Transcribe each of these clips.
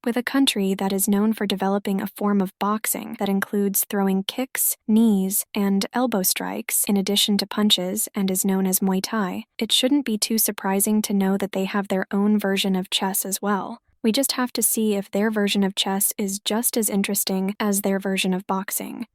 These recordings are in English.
With a country that is known for developing a form of boxing that includes throwing kicks, knees, and elbow strikes in addition to punches and is known as Muay Thai, it shouldn't be too surprising to know that they have their own version of chess as well. We just have to see if their version of chess is just as interesting as their version of boxing.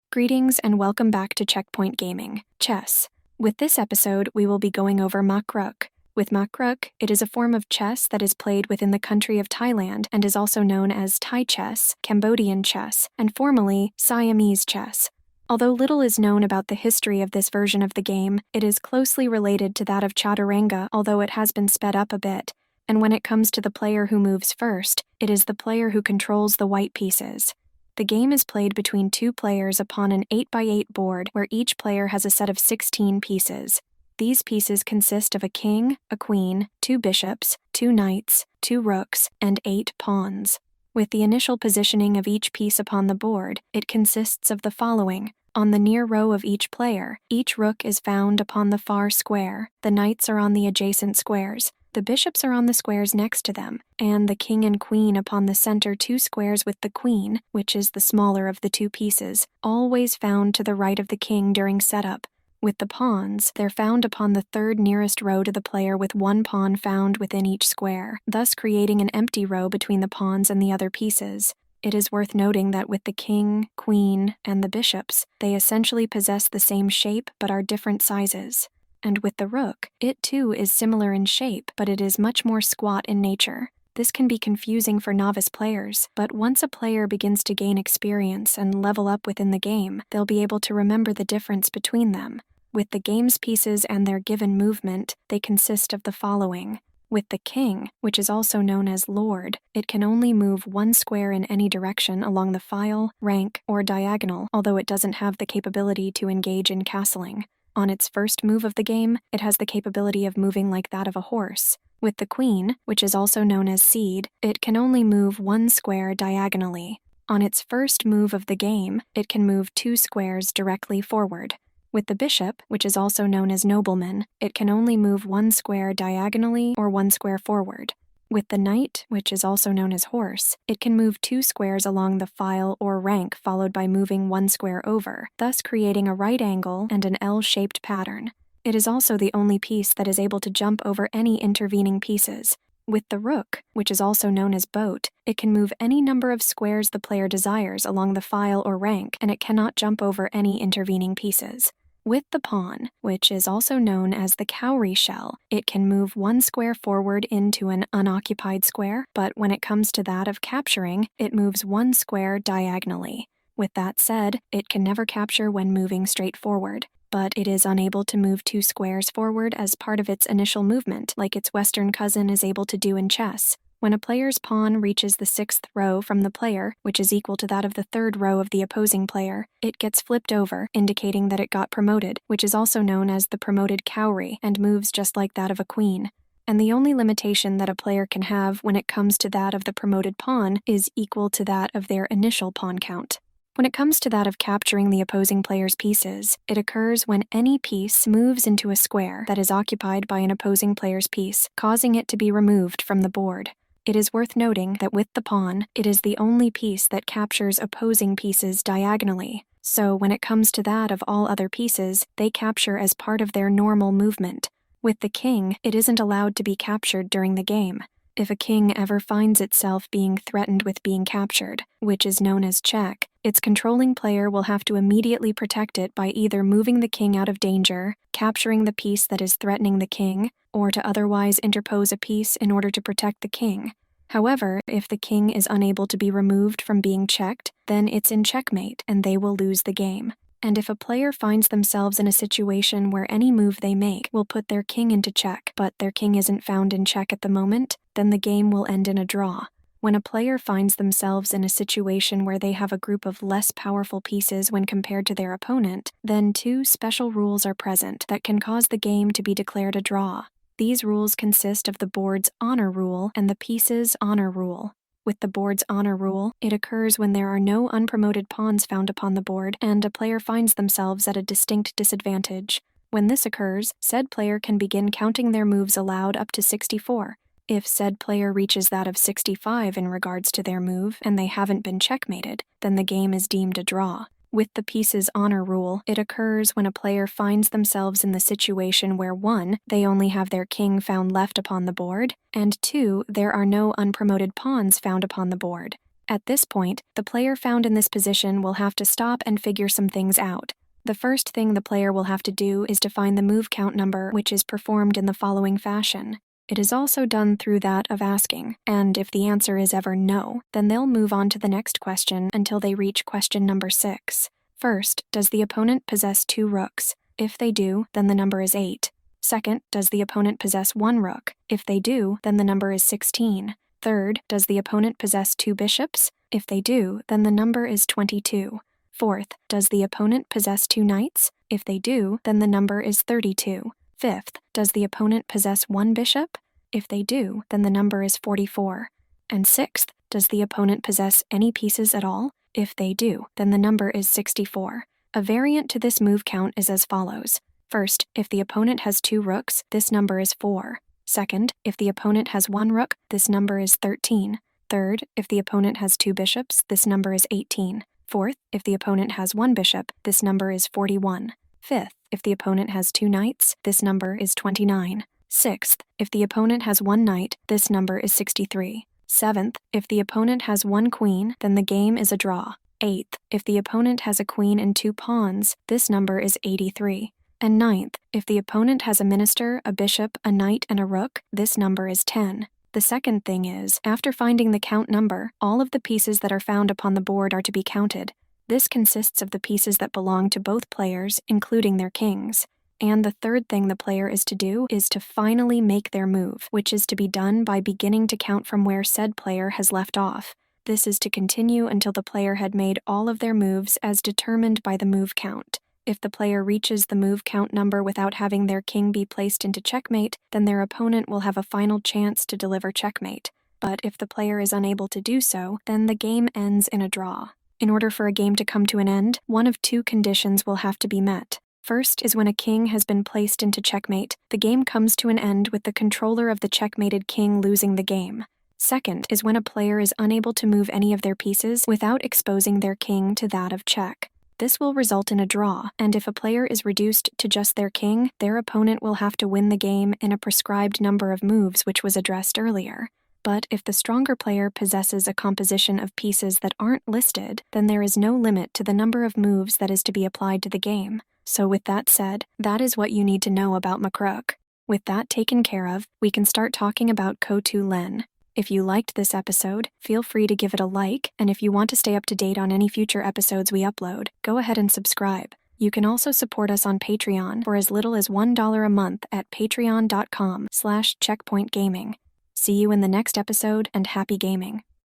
Greetings and welcome back to Checkpoint Gaming, Chess. With this episode, we will be going over Makruk. With Makruk, it is a form of chess that is played within the country of Thailand and is also known as Thai chess, Cambodian chess, and formally Siamese chess. Although little is known about the history of this version of the game, it is closely related to that of Chaturanga, although it has been sped up a bit. And when it comes to the player who moves first, it is the player who controls the white pieces. The game is played between two players upon an 8x8 board where each player has a set of 16 pieces. These pieces consist of a king, a queen, 2 bishops, 2 knights, 2 rooks, and 8 pawns. With the initial positioning of each piece upon the board, it consists of the following. On the near row of each player, each rook is found upon the far square, the knights are on the adjacent squares, the bishops are on the squares next to them, and the king and queen upon the center 2 squares with the queen, which is the smaller of the 2 pieces, always found to the right of the king during setup. With the pawns, they're found upon the 3rd nearest row to the player with 1 pawn found within each square, thus creating an empty row between the pawns and the other pieces. It is worth noting that with the king, queen, and the bishops, they essentially possess the same shape but are different sizes. And with the rook, it too is similar in shape, but it is much more squat in nature. This can be confusing for novice players, but once a player begins to gain experience and level up within the game, they'll be able to remember the difference between them. With the game's pieces and their given movement, they consist of the following. With the king, which is also known as lord, it can only move 1 square in any direction along the file, rank, or diagonal, although it doesn't have the capability to engage in castling. On its first move of the game, it has the capability of moving like that of a horse. With the queen, which is also known as seed, it can only move 1 square diagonally. On its first move of the game, it can move 2 squares directly forward. With the bishop, which is also known as nobleman, it can only move 1 square diagonally or 1 square forward. With the knight, which is also known as horse, it can move 2 squares along the file or rank followed by moving 1 square over, thus creating a right angle and an L-shaped pattern. It is also the only piece that is able to jump over any intervening pieces. With the rook, which is also known as boat, it can move any number of squares the player desires along the file or rank, and it cannot jump over any intervening pieces. With the pawn, which is also known as the cowrie shell, it can move 1 square forward into an unoccupied square, but when it comes to that of capturing, it moves 1 square diagonally. With that said, it can never capture when moving straight forward, but it is unable to move 2 squares forward as part of its initial movement, like its Western cousin is able to do in chess. When a player's pawn reaches the 6th row from the player, which is equal to that of the 3rd row of the opposing player, it gets flipped over, indicating that it got promoted, which is also known as the promoted cowrie, and moves just like that of a queen. And the only limitation that a player can have when it comes to that of the promoted pawn is equal to that of their initial pawn count. When it comes to that of capturing the opposing player's pieces, it occurs when any piece moves into a square that is occupied by an opposing player's piece, causing it to be removed from the board. It is worth noting that with the pawn, it is the only piece that captures opposing pieces diagonally. So when it comes to that of all other pieces, they capture as part of their normal movement. With the king, it isn't allowed to be captured during the game. If a king ever finds itself being threatened with being captured, which is known as check, its controlling player will have to immediately protect it by either moving the king out of danger, capturing the piece that is threatening the king, or to otherwise interpose a piece in order to protect the king. However, if the king is unable to be removed from being checked, then it's in checkmate and they will lose the game. And if a player finds themselves in a situation where any move they make will put their king into check, but their king isn't found in check at the moment, then the game will end in a draw. When a player finds themselves in a situation where they have a group of less powerful pieces when compared to their opponent, then 2 special rules are present that can cause the game to be declared a draw. These rules consist of the board's honor rule and the piece's honor rule. With the board's honor rule, it occurs when there are no unpromoted pawns found upon the board and a player finds themselves at a distinct disadvantage. When this occurs, said player can begin counting their moves aloud up to 64. If said player reaches that of 65 in regards to their move and they haven't been checkmated, then the game is deemed a draw. With the piece's honor rule, it occurs when a player finds themselves in the situation where 1. They only have their king found left upon the board, and 2. There are no unpromoted pawns found upon the board. At this point, the player found in this position will have to stop and figure some things out. The first thing the player will have to do is to find the move count number, which is performed in the following fashion. It is also done through that of asking, and if the answer is ever no, then they'll move on to the next question until they reach question number 6. First, does the opponent possess 2 rooks? If they do, then the number is 8. Second, does the opponent possess 1 rook? If they do, then the number is 16. Third, does the opponent possess 2 bishops? If they do, then the number is 22. Fourth, does the opponent possess 2 knights? If they do, then the number is 32. Fifth, does the opponent possess 1 bishop? If they do, then the number is 44. And sixth, does the opponent possess any pieces at all? If they do, then the number is 64. A variant to this move count is as follows. First, if the opponent has 2 rooks, this number is 4. Second, if the opponent has 1 rook, this number is 13. Third, if the opponent has 2 bishops, this number is 18. Fourth, if the opponent has 1 bishop, this number is 41. Fifth, if the opponent has 2 knights, this number is 29. Sixth, if the opponent has 1 knight, this number is 63. Seventh, if the opponent has 1 queen, then the game is a draw. Eighth, if the opponent has a queen and 2 pawns, this number is 83. And ninth, if the opponent has a minister, a bishop, a knight, and a rook, this number is 10. The second thing is, after finding the count number, all of the pieces that are found upon the board are to be counted. This consists of the pieces that belong to both players, including their kings. And the third thing the player is to do is to finally make their move, which is to be done by beginning to count from where said player has left off. This is to continue until the player had made all of their moves as determined by the move count. If the player reaches the move count number without having their king be placed into checkmate, then their opponent will have a final chance to deliver checkmate. But if the player is unable to do so, then the game ends in a draw. In order for a game to come to an end, one of 2 conditions will have to be met. First is when a king has been placed into checkmate, the game comes to an end with the controller of the checkmated king losing the game. Second is when a player is unable to move any of their pieces without exposing their king to that of check. This will result in a draw, and if a player is reduced to just their king, their opponent will have to win the game in a prescribed number of moves which was addressed earlier. But if the stronger player possesses a composition of pieces that aren't listed, then there is no limit to the number of moves that is to be applied to the game. So with that said, that is what you need to know about Makruk. With that taken care of, we can start talking about Kotu Len. If you liked this episode, feel free to give it a like, and if you want to stay up to date on any future episodes we upload, go ahead and subscribe. You can also support us on Patreon for as little as $1 a month at patreon.com/checkpointgaming. See you in the next episode, and happy gaming.